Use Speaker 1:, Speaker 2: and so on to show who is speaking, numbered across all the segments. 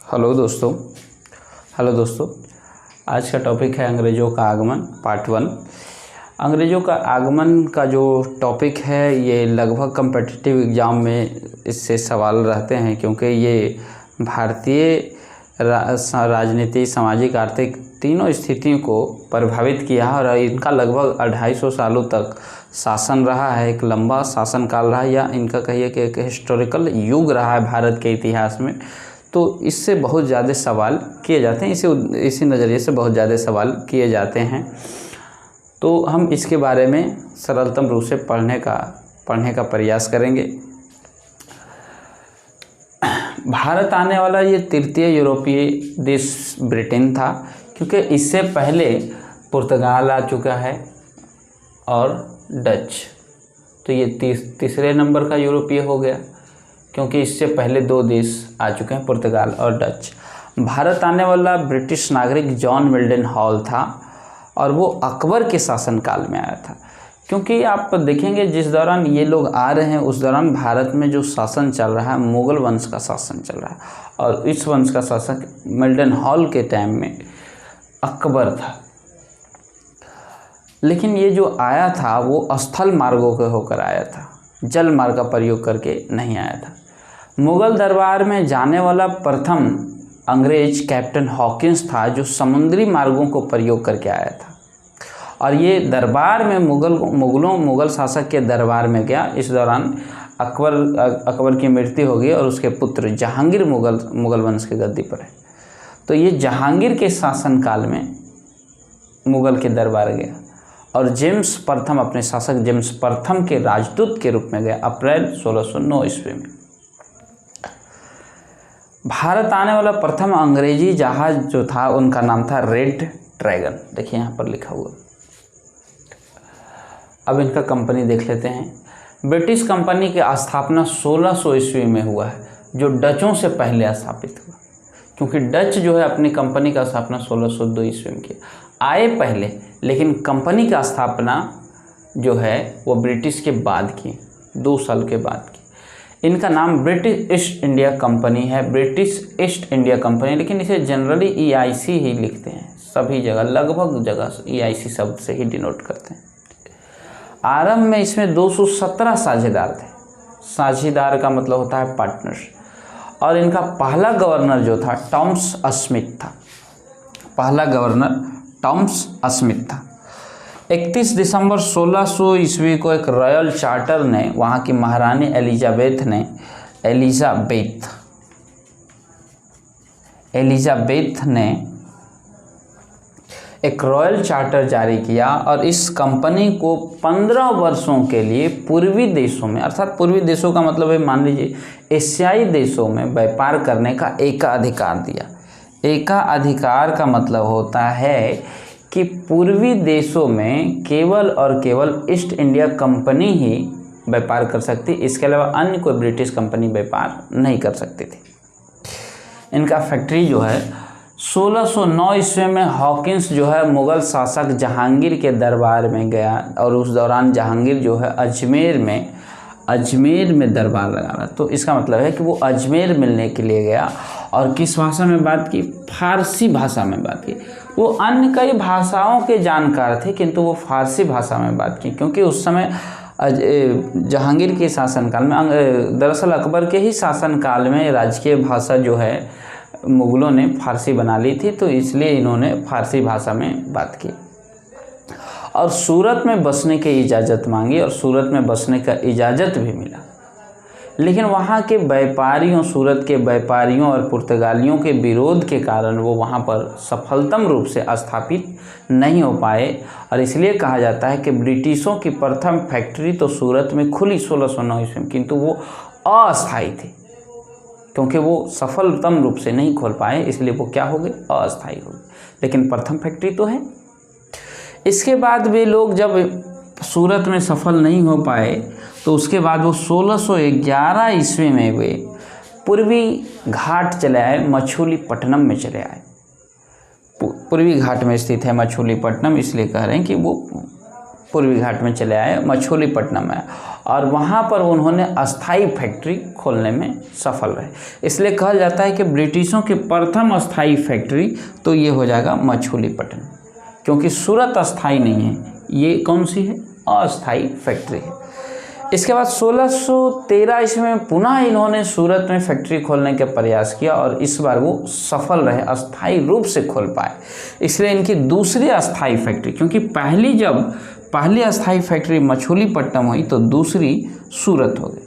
Speaker 1: Hello दोस्तों। आज का टॉपिक है अंग्रेज़ों का आगमन पार्ट 1। अंग्रेज़ों का आगमन का जो टॉपिक है ये लगभग कम्पिटिटिव एग्ज़ाम में इससे सवाल रहते हैं, क्योंकि ये भारतीय राजनीति, सामाजिक, आर्थिक तीनों स्थितियों को प्रभावित किया है और इनका लगभग 250 सालों तक शासन रहा है। एक लंबा शासनकाल रहा है, या इनका कहिए कि एक हिस्टोरिकल युग रहा है भारत के इतिहास में। तो इससे बहुत ज़्यादा सवाल किए जाते हैं, इसी नज़रिए से बहुत ज़्यादा सवाल किए जाते हैं। तो हम इसके बारे में सरलतम रूप से पढ़ने का प्रयास करेंगे। भारत आने वाला ये तृतीय यूरोपीय देश ब्रिटेन था, क्योंकि इससे पहले पुर्तगाल आ चुका है और डच। तो ये तीसरे नंबर का यूरोपीय हो गया, क्योंकि इससे पहले 2 देश आ चुके हैं, पुर्तगाल और डच। भारत आने वाला ब्रिटिश नागरिक जॉन मिल्डन हॉल था और वो अकबर के शासनकाल में आया था। क्योंकि आप देखेंगे जिस दौरान ये लोग आ रहे हैं उस दौरान भारत में जो शासन चल रहा है, मुग़ल वंश का शासन चल रहा है, और इस वंश का शासक मिल्डन हॉल के टाइम में अकबर था। लेकिन ये जो आया था वो स्थल मार्गों के होकर आया था, जल मार्ग का प्रयोग करके नहीं आया था। मुग़ल दरबार में जाने वाला प्रथम अंग्रेज कैप्टन हॉकिंस था, जो समुद्री मार्गों को प्रयोग करके आया था। और ये दरबार में मुग़ल शासक के दरबार में गया। इस दौरान अकबर की मृत्यु हो गई और उसके पुत्र जहांगीर मुग़ल वंश के गद्दी पर है। तो ये जहांगीर के शासनकाल में मुग़ल के दरबार गया और जेम्स प्रथम, अपने शासक जेम्स प्रथम के राजदूत के रूप में गया अप्रैल 1609 ईस्वी में। भारत आने वाला प्रथम अंग्रेजी जहाज जो था उनका नाम था रेड ड्रैगन। देखिए यहाँ पर लिखा हुआ। अब इनका कंपनी देख लेते हैं। ब्रिटिश कंपनी की स्थापना 1600 ईस्वी में हुआ है, जो डचों से पहले स्थापित हुआ, क्योंकि डच जो है अपनी कंपनी का स्थापना 1602 ईस्वी में किया। आए पहले, लेकिन कंपनी का स्थापना जो है वो ब्रिटिश के बाद की, 2 साल के बाद की। इनका नाम ब्रिटिश ईस्ट इंडिया कंपनी है, ब्रिटिश ईस्ट इंडिया कंपनी, लेकिन इसे जनरली EIC ही लिखते हैं। सभी जगह, लगभग जगह EIC शब्द से ही डिनोट करते हैं। आरंभ में इसमें 217 साझेदार थे। साझेदार का मतलब होता है पार्टनर्स। और इनका पहला गवर्नर जो था टॉमस स्मिथ था। पहला गवर्नर टॉमस स्मिथ था। 31 दिसंबर 1600 ईस्वी को एक रॉयल चार्टर ने, वहाँ की महारानी एलिजाबेथ ने एक रॉयल चार्टर जारी किया और इस कंपनी को 15 वर्षों के लिए पूर्वी देशों में, अर्थात पूर्वी देशों का मतलब है, मान लीजिए एशियाई देशों में व्यापार करने का एकाधिकार दिया। एकाधिकार का मतलब होता है कि पूर्वी देशों में केवल और केवल ईस्ट इंडिया कंपनी ही व्यापार कर सकती, इसके अलावा अन्य कोई ब्रिटिश कंपनी व्यापार नहीं कर सकती थी। इनका फैक्ट्री जो है 1609 ईस्वी में हॉकिंस जो है मुग़ल शासक जहांगीर के दरबार में गया, और उस दौरान जहांगीर जो है अजमेर में दरबार लगा रहा। तो इसका मतलब है कि वो अजमेर मिलने के लिए गया और किस भाषा में बात की? फारसी भाषा में बात की। वो अन्य कई भाषाओं के जानकार थे, किंतु वो फारसी भाषा में बात की, क्योंकि उस समय जहांगीर के शासनकाल में, दरअसल अकबर के ही शासनकाल में राजकीय भाषा जो है मुग़लों ने फारसी बना ली थी, तो इसलिए इन्होंने फारसी भाषा में बात की। और सूरत में बसने की इजाज़त मांगी और सूरत में बसने का इजाज़त भी मिला। लेकिन वहाँ के व्यापारियों, सूरत के व्यापारियों और पुर्तगालियों के विरोध के कारण वो वहाँ पर सफलतम रूप से स्थापित नहीं हो पाए। और इसलिए कहा जाता है कि ब्रिटिशों की प्रथम फैक्ट्री तो सूरत में खुली 1609 ईस्वी में, किंतु वो अस्थायी थी, क्योंकि वो सफलतम रूप से नहीं खोल पाए, इसलिए वो क्या हो गए? अस्थायी हो गए। लेकिन प्रथम फैक्ट्री तो है। इसके बाद वे लोग जब सूरत में सफल नहीं हो पाए, तो उसके बाद वो 1611 ईस्वी में वे पूर्वी घाट चले आए, मछलीपट्टनम में चले आए। पूर्वी घाट में स्थित है मछलीपट्टनम, इसलिए कह रहे हैं कि वो पूर्वी घाट में चले आए, मछलीपट्टनम में, और वहाँ पर उन्होंने अस्थाई फैक्ट्री खोलने में सफल रहे। इसलिए कहा जाता है कि ब्रिटिशों की प्रथम अस्थाई फैक्ट्री तो ये हो जाएगा मछलीपट्टनम, क्योंकि सूरत अस्थाई नहीं है, ये कौन सी है, अस्थाई फैक्ट्री है। इसके बाद 1613 ईस्वी में पुनः इन्होंने सूरत में फैक्ट्री खोलने का प्रयास किया और इस बार वो सफल रहे, अस्थाई रूप से खोल पाए। इसलिए इनकी दूसरी अस्थाई फैक्ट्री, क्योंकि पहली अस्थाई फैक्ट्री मछलीपट्टनम हुई तो दूसरी सूरत हो गई,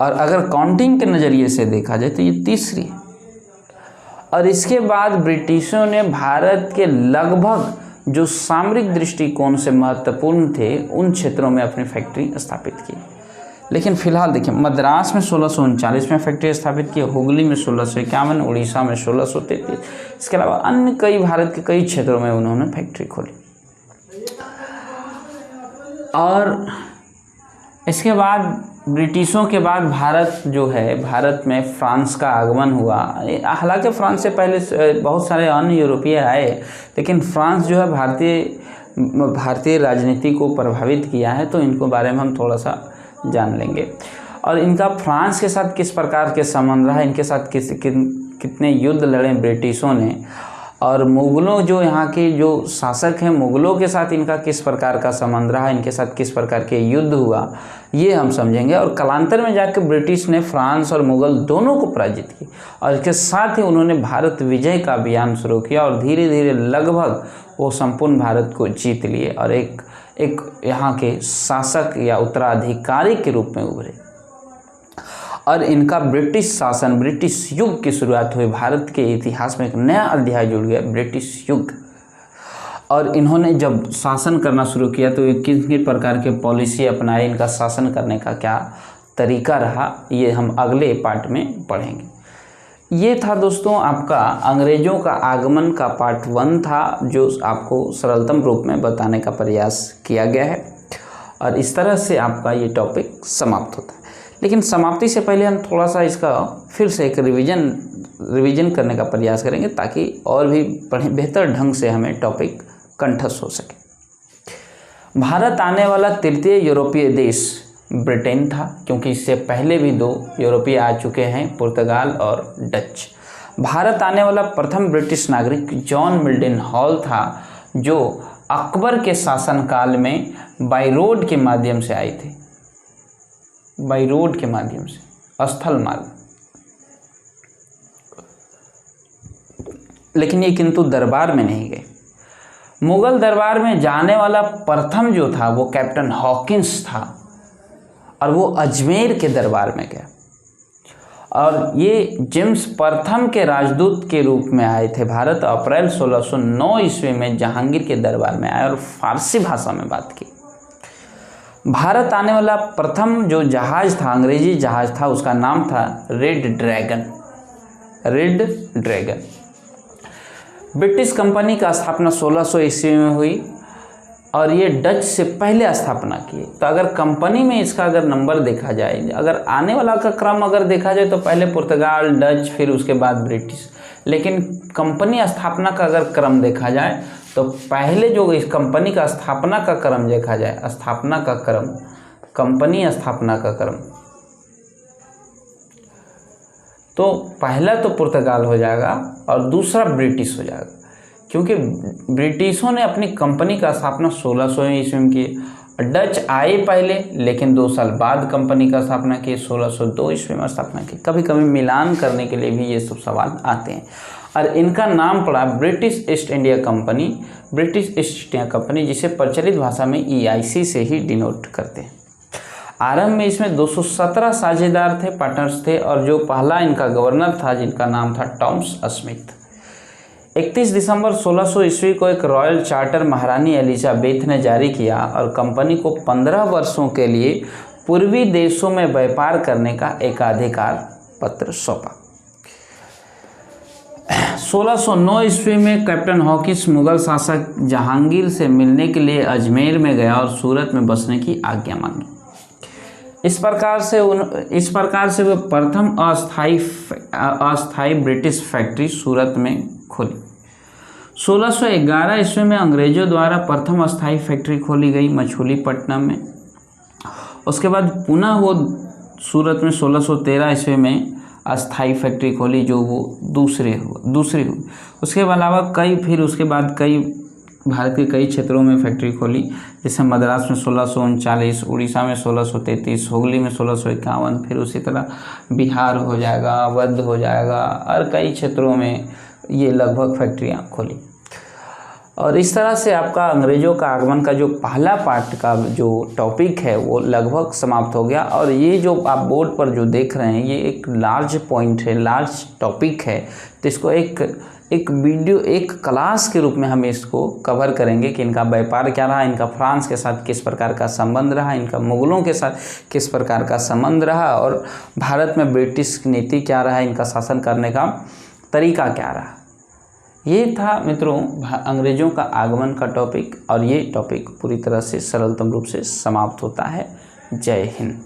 Speaker 1: और अगर काउंटिंग के नज़रिए से देखा जाए तो ये तीसरी है। और इसके बाद ब्रिटिशों ने भारत के लगभग जो सामरिक दृष्टिकोण से महत्वपूर्ण थे उन क्षेत्रों में अपनी फैक्ट्री स्थापित की। लेकिन फिलहाल देखिए, मद्रास में 1639 में फैक्ट्री स्थापित की, हुगली में 1651, उड़ीसा में 1633, इसके अलावा अन्य कई भारत के कई क्षेत्रों में उन्होंने फैक्ट्री खोली। और इसके बाद ब्रिटिशों के बाद भारत में फ्रांस का आगमन हुआ। हालांकि फ्रांस से पहले बहुत सारे अन्य यूरोपीय आए, लेकिन फ्रांस जो है भारतीय राजनीति को प्रभावित किया है, तो इनको बारे में हम थोड़ा सा जान लेंगे। और इनका फ्रांस के साथ किस प्रकार के संबंध रहा, इनके साथ कितने युद्ध लड़े ब्रिटिशों ने, और मुग़लों जो यहाँ के जो शासक हैं मुग़लों के साथ इनका किस प्रकार का संबंध रहा, इनके साथ किस प्रकार के युद्ध हुआ, ये हम समझेंगे। और कालांतर में जाकर ब्रिटिश ने फ्रांस और मुग़ल दोनों को पराजित किया, और इसके साथ ही उन्होंने भारत विजय का अभियान शुरू किया, और धीरे धीरे लगभग वो संपूर्ण भारत को जीत लिए और एक यहाँ के शासक या उत्तराधिकारी के रूप में उभरे। और इनका ब्रिटिश शासन, ब्रिटिश युग की शुरुआत हुई। भारत के इतिहास में एक नया अध्याय जुड़ गया, ब्रिटिश युग। और इन्होंने जब शासन करना शुरू किया तो किस किस प्रकार के पॉलिसी अपनाए, इनका शासन करने का क्या तरीका रहा, ये हम अगले पार्ट में पढ़ेंगे। ये था दोस्तों आपका अंग्रेज़ों का आगमन का पार्ट 1 था, जो आपको सरलतम रूप में बताने का प्रयास किया गया है। और इस तरह से आपका ये टॉपिक समाप्त होता है। लेकिन समाप्ति से पहले हम थोड़ा सा इसका फिर से एक रिवीजन करने का प्रयास करेंगे, ताकि और भी बेहतर ढंग से हमें टॉपिक कंठस्थ हो सके। भारत आने वाला तृतीय यूरोपीय देश ब्रिटेन था, क्योंकि इससे पहले भी 2 यूरोपीय आ चुके हैं, पुर्तगाल और डच। भारत आने वाला प्रथम ब्रिटिश नागरिक जॉन मिल्टन हॉल था, जो अकबर के शासनकाल में बाई रोड के माध्यम से आए थे, बाई रोड के माध्यम से, स्थल मार्ग। लेकिन ये किंतु दरबार में नहीं गए। मुगल दरबार में जाने वाला प्रथम जो था वो कैप्टन हॉकिंस था, और वो अजमेर के दरबार में गया। और ये जेम्स प्रथम के राजदूत के रूप में आए थे भारत। अप्रैल 1609 ईस्वी में जहांगीर के दरबार में आए और फारसी भाषा में बात की। भारत आने वाला प्रथम जो जहाज़ था, अंग्रेजी जहाज़ था, उसका नाम था रेड ड्रैगन। ब्रिटिश कंपनी का स्थापना 1600 ईस्वी में हुई, और ये डच से पहले स्थापना की। तो अगर कंपनी में इसका अगर नंबर देखा जाए, अगर आने वाला का क्रम अगर देखा जाए तो पहले पुर्तगाल, डच, फिर उसके बाद ब्रिटिश। लेकिन कंपनी स्थापना का अगर क्रम देखा जाए तो पहले जो इस कंपनी का स्थापना का क्रम देखा जाए, स्थापना का क्रम, कंपनी स्थापना का क्रम, तो पहला तो पुर्तगाल हो जाएगा और दूसरा ब्रिटिश हो जाएगा, क्योंकि ब्रिटिशों ने अपनी कंपनी का स्थापना 1600 ईस्वी में की। डच आए पहले, लेकिन 2 साल बाद कंपनी का स्थापना की, 1602 ईस्वी में स्थापना की। कभी कभी मिलान करने के लिए भी ये सब सवाल आते हैं। और इनका नाम पड़ा British east India company, British east India company, जिसे प्रचलित भाषा में EIC से ही डिनोट करते हैं। आरंभ में इसमें 217 साझेदार थे, पार्टनर्स थे, और जो पहला इनका गवर्नर था जिनका नाम था टॉमस स्मिथ। 31 दिसंबर 1600 ईस्वी को एक रॉयल चार्टर महारानी एलिजाबेथ ने जारी किया और कंपनी को 15 वर्षों के लिए पूर्वी देशों में व्यापार करने का एकाधिकार पत्र सौंपा। 1609 ईस्वी में कैप्टन हॉकिंस मुगल शासक जहांगीर से मिलने के लिए अजमेर में गया और सूरत में बसने की आज्ञा मांगी। इस प्रकार से वह प्रथम अस्थाई ब्रिटिश फैक्ट्री सूरत में खोली। 1611 ईस्वी में अंग्रेजों द्वारा प्रथम अस्थायी फैक्ट्री खोली गई मछलीपट्टनम में। उसके बाद पुनः वो सूरत में 1613 ईस्वी में अस्थाई फैक्ट्री खोली, जो वो दूसरी हुई। उसके अलावा उसके बाद कई भारत के कई क्षेत्रों में फैक्ट्री खोली, जैसे मद्रास में 1639, उड़ीसा में 1633, हुगली में 1651, फिर उसी तरह बिहार हो जाएगा, अवध हो जाएगा, और कई क्षेत्रों में ये लगभग फैक्ट्रियाँ खोली। और इस तरह से आपका अंग्रेज़ों का आगमन का जो पहला पार्ट का जो टॉपिक है वो लगभग समाप्त हो गया। और ये जो आप बोर्ड पर जो देख रहे हैं ये एक लार्ज पॉइंट है, लार्ज टॉपिक है, तो इसको एक वीडियो, एक क्लास के रूप में हम इसको कवर करेंगे कि इनका व्यापार क्या रहा, इनका फ्रांस के साथ किस प्रकार का संबंध रहा, इनका मुग़लों के साथ किस प्रकार का संबंध रहा, और भारत में ब्रिटिश नीति क्या रहा, इनका शासन करने का तरीका क्या रहा। ये था मित्रों अंग्रेज़ों का आगमन का टॉपिक, और ये टॉपिक पूरी तरह से सरलतम रूप से समाप्त होता है। जय हिंद।